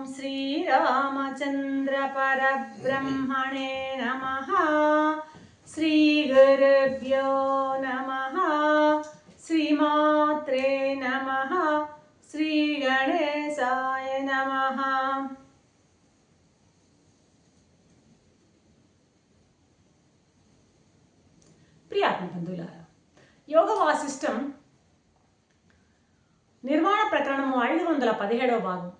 श्रीरामचंद्र परब्रह्मणे नमः। श्रीगुरुभ्यो नमः। श्रीमात्रे नमः। श्रीगणेशाय नमः। ప్రియాత్మబంధువులారా, యోగ వాసిష్టం నిర్మాణ ప్రకరణము 517వ భాగం.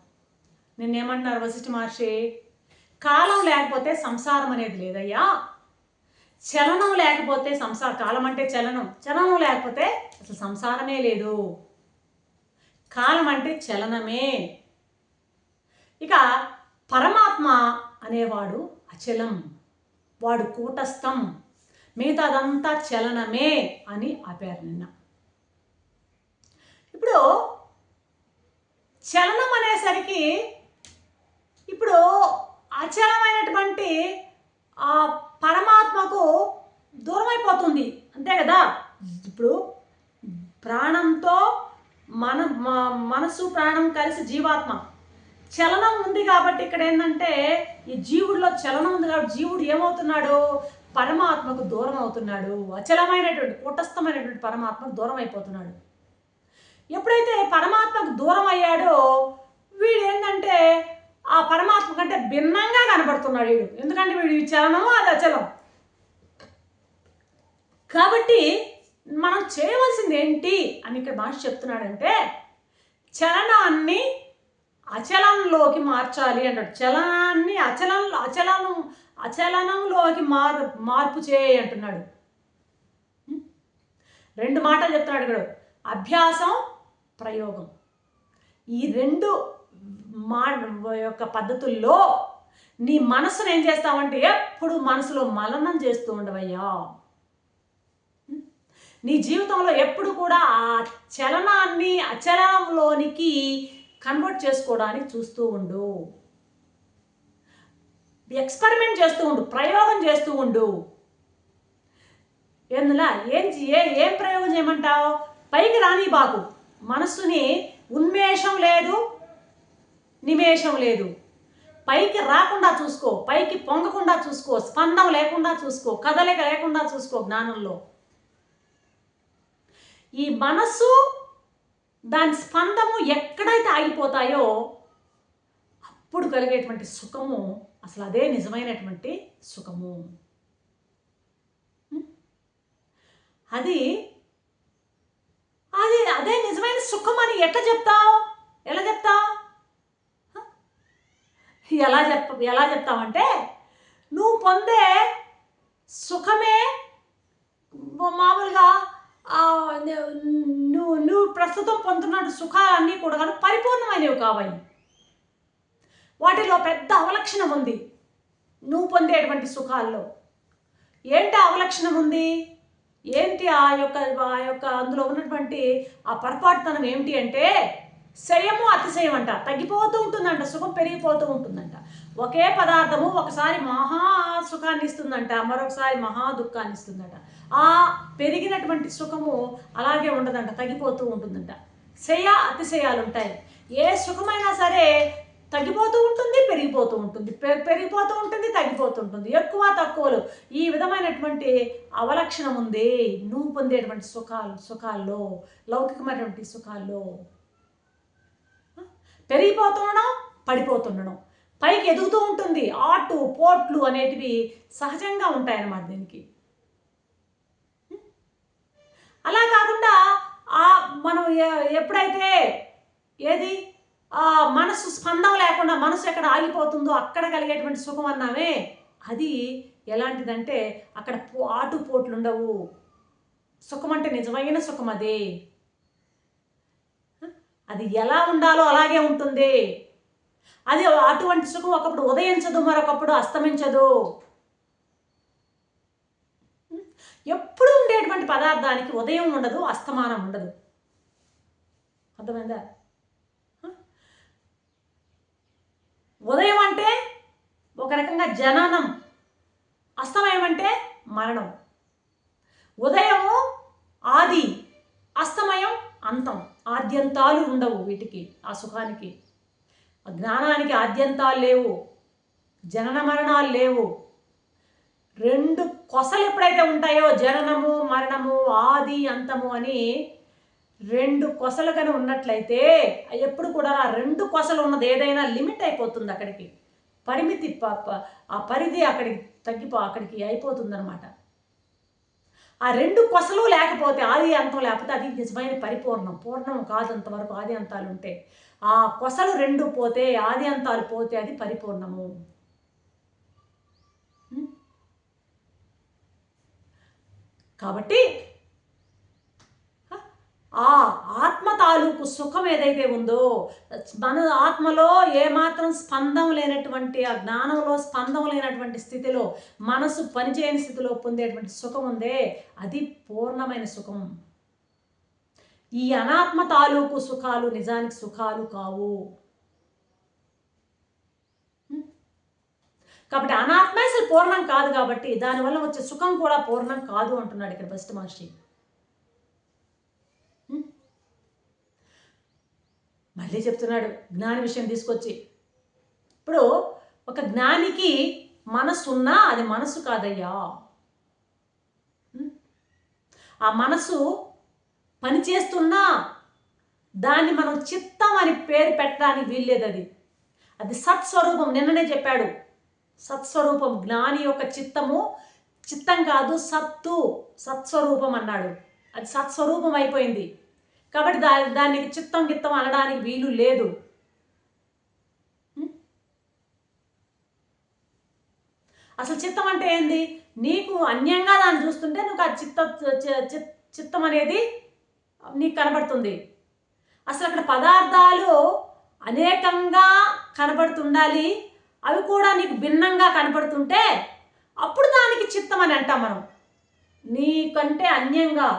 నిన్నేమంటున్నారు వశిష్ఠ మహర్షి? కాలం లేకపోతే సంసారం అనేది లేదయ్యా, చలనం లేకపోతే కాలం అంటే చలనం లేకపోతే అసలు సంసారమే లేదు. కాలం అంటే చలనమే. ఇక పరమాత్మ అనేవాడు అచలం, వాడు కూటస్థం, మిగతాదంతా చలనమే అని ఆపారు నిన్న. ఇప్పుడు చలనం అనేసరికి ఇప్పుడు అచలమైనటువంటి ఆ పరమాత్మకు దూరం అయిపోతుంది, అంతే కదా. ఇప్పుడు ప్రాణంతో మనసు ప్రాణం కలిసి జీవాత్మ, చలనం ఉంది కాబట్టి ఇక్కడ ఏంటంటే ఈ జీవుడిలో చలనం ఉంది కాబట్టి జీవుడు ఏమవుతున్నాడు? పరమాత్మకు దూరం అవుతున్నాడు. అచలమైనటువంటి కూటస్థమైనటువంటి పరమాత్మకు దూరం అయిపోతున్నాడు. ఎప్పుడైతే పరమాత్మకు దూరం అయ్యాడో వీడు ఏంటంటే ఆ పరమాత్మ కంటే భిన్నంగా కనబడుతున్నాడు వీడు. ఎందుకంటే వీడు చలనము, అది అచలం. కాబట్టి మనం చేయవలసింది ఏంటి అని ఇక్కడ మహర్షి చెప్తున్నాడంటే, చలనాన్ని అచలంలోకి మార్చాలి అంటాడు. చలనాన్ని అచలనంలోకి మార్పు చేయి అంటున్నాడు. రెండు మాటలు చెప్తున్నాడు ఇక్కడ, అభ్యాసం, ప్రయోగం. ఈ రెండు యొక్క పద్ధతుల్లో నీ మనసును ఏం చేస్తావంటే ఎప్పుడు మనసులో మననం చేస్తూ ఉండవయ్యా. నీ జీవితంలో ఎప్పుడు కూడా ఆ చలనాన్ని అచలనంలోనికి కన్వర్ట్ చేసుకోవడానికి చూస్తూ ఉండు, ఎక్స్పెరిమెంట్ చేస్తూ ఉండు, ప్రయోగం చేస్తూ ఉండు. ఎందులా ఏం ప్రయోగం చేయమంటావు? పైకి రాని బాకు, మనస్సుని ఉన్మేషం లేదు, నిమేషం లేదు, పైకి రాకుండా చూసుకో, పైకి పొంగకుండా చూసుకో, స్పందం లేకుండా చూసుకో, కదలిక లేకుండా చూసుకో. జ్ఞానంలో ఈ మనస్సు దాని స్పందము ఎక్కడైతే ఆగిపోతాయో అప్పుడు కలిగేటువంటి సుఖము అసలు అదే నిజమైనటువంటి సుఖము. అది అది అదే నిజమైన సుఖం అని ఎట్లా చెప్తావు? ఎలా చెప్తావంటే నువ్వు పొందే సుఖమే మామూలుగా నువ్వు ప్రస్తుతం పొందుతున్న సుఖాలన్నీ కూడా పరిపూర్ణమైనవి కావాలి. వాటిలో పెద్ద అవలక్షణం ఉంది నువ్వు పొందేటువంటి సుఖాల్లో. ఏంటి అవలక్షణం ఉంది? ఏంటి ఆ యొక్క అందులో ఉన్నటువంటి ఆ పొరపాటుతనం ఏమిటి అంటే, శయము అతిశయం అంట. తగ్గిపోతూ ఉంటుందంట, సుఖం పెరిగిపోతూ ఉంటుందంట. ఒకే పదార్థము ఒకసారి మహా సుఖాన్ని ఇస్తుందంట, మరొకసారి మహా దుఃఖాన్ని ఇస్తుందట. ఆ పెరిగినటువంటి సుఖము అలాగే ఉండదంట, తగ్గిపోతూ ఉంటుందంట. శయ అతిశయాలు ఉంటాయి. ఏ సుఖమైనా సరే తగ్గిపోతూ ఉంటుంది, పెరిగిపోతూ ఉంటుంది, పెరిగిపోతూ ఉంటుంది, తగ్గిపోతూ ఉంటుంది, ఎక్కువ తక్కువలు. ఈ విధమైనటువంటి అవలక్షణం ఉంది నువ్వు పొందేటువంటి సుఖాల్లో, లౌకికమైనటువంటి సుఖాల్లో. పెరిగిపోతుండడం, పడిపోతుండడం, పైకి ఎదుగుతూ ఉంటుంది. ఆటు పోట్లు అనేటివి సహజంగా ఉంటాయన్నమాట దీనికి. అలా కాకుండా మనం ఎప్పుడైతే మనసు స్పందం లేకుండా మనసు ఎక్కడ ఆగిపోతుందో అక్కడ కలిగేటువంటి సుఖం అన్నామే, అది ఎలాంటిదంటే అక్కడ ఆటుపోట్లు ఉండవు. సుఖం అంటే నిజమైన సుఖం. అది ఎలా ఉండాలో అలాగే ఉంటుంది. అది అటువంటి సుఖం ఒకప్పుడు ఉదయించదు, మరొకప్పుడు అస్తమించదు. ఎప్పుడు ఉండేటువంటి పదార్థానికి ఉదయం ఉండదు, అస్తమానం ఉండదు. అర్థమైందా? ఉదయం అంటే ఒక రకంగా జననం, అస్తమయం అంటే మరణం. ఉదయము ఆది, అస్తమయం అంతం. ఆద్యంతాలు ఉండవు వీటికి, ఆ సుఖానికి. జ్ఞానానికి ఆద్యంతాలు లేవు, జనన మరణాలు లేవు. రెండు కొసలు ఎప్పుడైతే ఉంటాయో, జననము మరణము ఆది అంతము అని రెండు కొసలు కానీ ఉన్నట్లయితే ఎప్పుడు కూడా ఆ రెండు కొసలు ఉన్నది ఏదైనా లిమిట్ అయిపోతుంది, అక్కడికి పరిమితి ఆ పరిధి అక్కడికి అయిపోతుందన్నమాట. ఆ రెండు కొసలు లేకపోతే, ఆది అంతం లేకపోతే అది నిజమైన పూర్ణం కాదు. అంతవరకు ఆది అంతాలు ఉంటే, ఆ కొసలు రెండు పోతే, ఆది అంతాలు పోతే అది పరిపూర్ణము. కాబట్టి ఆ ఆత్మ తాలూకు సుఖం ఏదైతే ఉందో, మన ఆత్మలో ఏమాత్రం స్పందం లేనటువంటి, ఆ జ్ఞానంలో స్పందం లేనటువంటి స్థితిలో, మనసు పనిచేయని స్థితిలో పొందేటువంటి సుఖం ఉందే, అది పూర్ణమైన సుఖం. ఈ అనాత్మ తాలూకు సుఖాలు నిజానికి సుఖాలు కావు. కాబట్టి అనాత్మ అసలు పూర్ణం కాదు, కాబట్టి దానివల్ల వచ్చే సుఖం కూడా పూర్ణం కాదు అంటున్నాడు ఇక్కడ వశిష్ఠ మహర్షి. మళ్ళీ చెప్తున్నాడు జ్ఞాని విషయం తీసుకొచ్చి. ఇప్పుడు ఒక జ్ఞానికి మనస్సు ఉన్నా అది మనస్సు కాదయ్యా. ఆ మనసు పనిచేస్తున్నా దాన్ని మనం చిత్తం అని పేరు పెట్టడానికి వీల్లేదు. అది సత్స్వరూపం. నిన్ననే చెప్పాడు, సత్స్వరూపం. జ్ఞాని యొక్క చిత్తము చిత్తం కాదు, సత్స్వరూపం అన్నాడు. అది సత్స్వరూపం అయిపోయింది. కాబట్టి దానికి చిత్తం గిత్తం అనడానికి వీలు లేదు. అసలు చిత్తం అంటే ఏంది? నీకు అన్యంగా దాన్ని చూస్తుంటే నువ్వు ఆ చిత్తం అనేది నీకు కనబడుతుంది. అసలు అక్కడ పదార్థాలు అనేకంగా కనబడుతుండాలి, అవి కూడా నీకు భిన్నంగా కనబడుతుంటే అప్పుడు దానికి చిత్తం అని అంటాం మనం. నీకంటే అన్యంగా,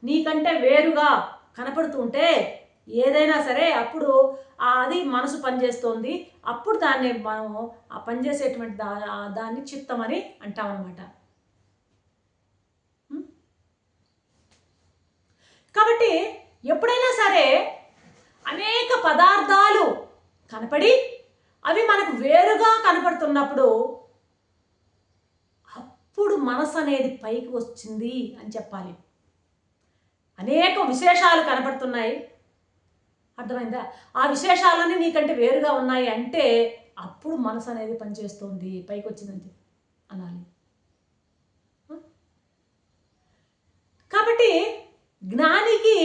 నీకంటే వేరుగా కనపడుతుంటే ఏదైనా సరే అప్పుడు అది మనసు పనిచేస్తుంది. అప్పుడు దాన్ని మనము ఆ పనిచేసేటువంటి దాన్ని చిత్తం అని అంటామన్నమాట. కాబట్టి ఎప్పుడైనా సరే అనేక పదార్థాలు కనపడి అవి మనకు వేరుగా కనపడుతున్నప్పుడు అప్పుడు మనసు అనేది పైకి వచ్చింది అని చెప్పాలి. అనేక విశేషాలు కనపడుతున్నాయి, అర్థమైందా? ఆ విశేషాలన్నీ నీకంటే వేరుగా ఉన్నాయి అంటే అప్పుడు మనసు అనేది పనిచేస్తుంది, పైకి వచ్చిందని అనాలి. కాబట్టి జ్ఞానికి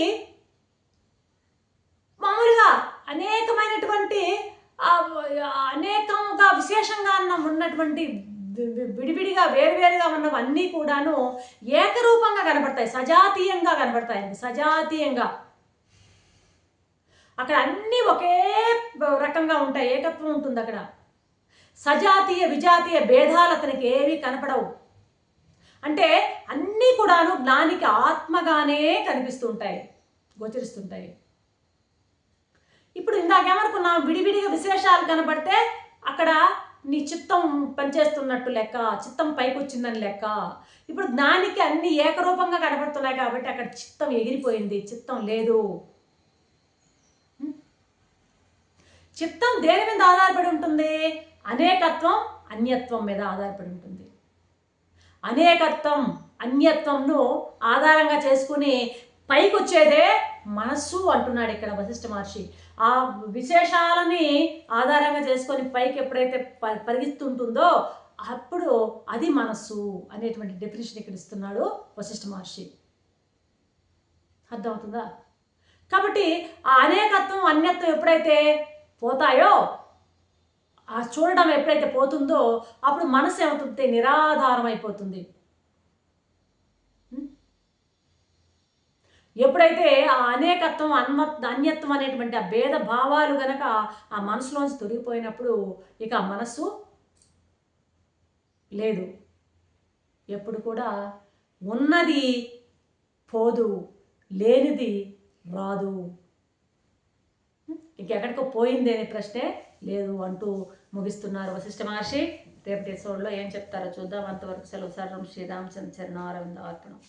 మామూలుగా అనేకమైనటువంటి అనేకంగా విశేషంగా ఉన్నటువంటి విడివిడిగా వేరువేరుగా ఉన్నవన్నీ కూడాను ఏకరూపంగా కనబడతాయి, సజాతీయంగా కనబడతాయి. సజాతీయంగా అక్కడ అన్నీ ఒకే రకంగా ఉంటాయి, ఏకత్వం ఉంటుంది అక్కడ. సజాతీయ విజాతీయ భేదాలు అతనికి ఏవి కనపడవు. అంటే అన్నీ కూడాను జ్ఞానికి ఆత్మగానే కనిపిస్తుంటాయి, గోచరిస్తుంటాయి. ఇప్పుడు ఇందాకేమనుకున్నాం, విడివిడిగా విశేషాలు కనబడితే అక్కడ నీ చిత్తం పనిచేస్తున్నట్టు లెక్క, చిత్తం పైకి వచ్చిందని లెక్క. ఇప్పుడు జ్ఞానికి అన్ని ఏకరూపంగా కనబడుతున్నాయి కాబట్టి అక్కడ చిత్తం ఎగిరిపోయింది, చిత్తం లేదు. చిత్తం దేని మీద ఆధారపడి ఉంటుంది? అనేకత్వం అన్యత్వం మీద ఆధారపడి ఉంటుంది. అనేకత్వం అన్యత్వంను ఆధారంగా చేసుకుని పైకి వచ్చేదే మనస్సు అంటున్నాడు ఇక్కడ వశిష్ఠ మహర్షి. ఆ విశేషాలని ఆధారంగా చేసుకొని పైకి ఎప్పుడైతే పరిగిస్తుంటుందో అప్పుడు అది మనస్సు అనేటువంటి డెఫినేషన్ ఇక్కడ ఇస్తున్నాడు వశిష్ఠ మహర్షి. అర్థమవుతుందా? కాబట్టి ఆ అనేకత్వం అన్యత్వం ఎప్పుడైతే పోతాయో, ఆ చూడడం ఎప్పుడైతే పోతుందో అప్పుడు మనసు ఏమవుతుంది? నిరాధారం అయిపోతుంది. ఎప్పుడైతే ఆ అనేకత్వం అన్యత్వం అనేటువంటి ఆ భేద భావాలు గనక ఆ మనసులోంచి తొలగిపోయినప్పుడు ఇక ఆ మనస్సు లేదు. ఎప్పుడు కూడా ఉన్నది పోదు, లేనిది రాదు, ఇంకెక్కడికో పోయింది అనే ప్రశ్నే లేదు అంటూ ముగిస్తున్నారు వశిష్ఠ మహర్షి. రేపటి ఎపిసోడ్లో ఏం చెప్తారో చూద్దాం. అంతవరకు సెలవు. సర్వం శ్రీరామచంద్ర చరణారవింద అర్పణం.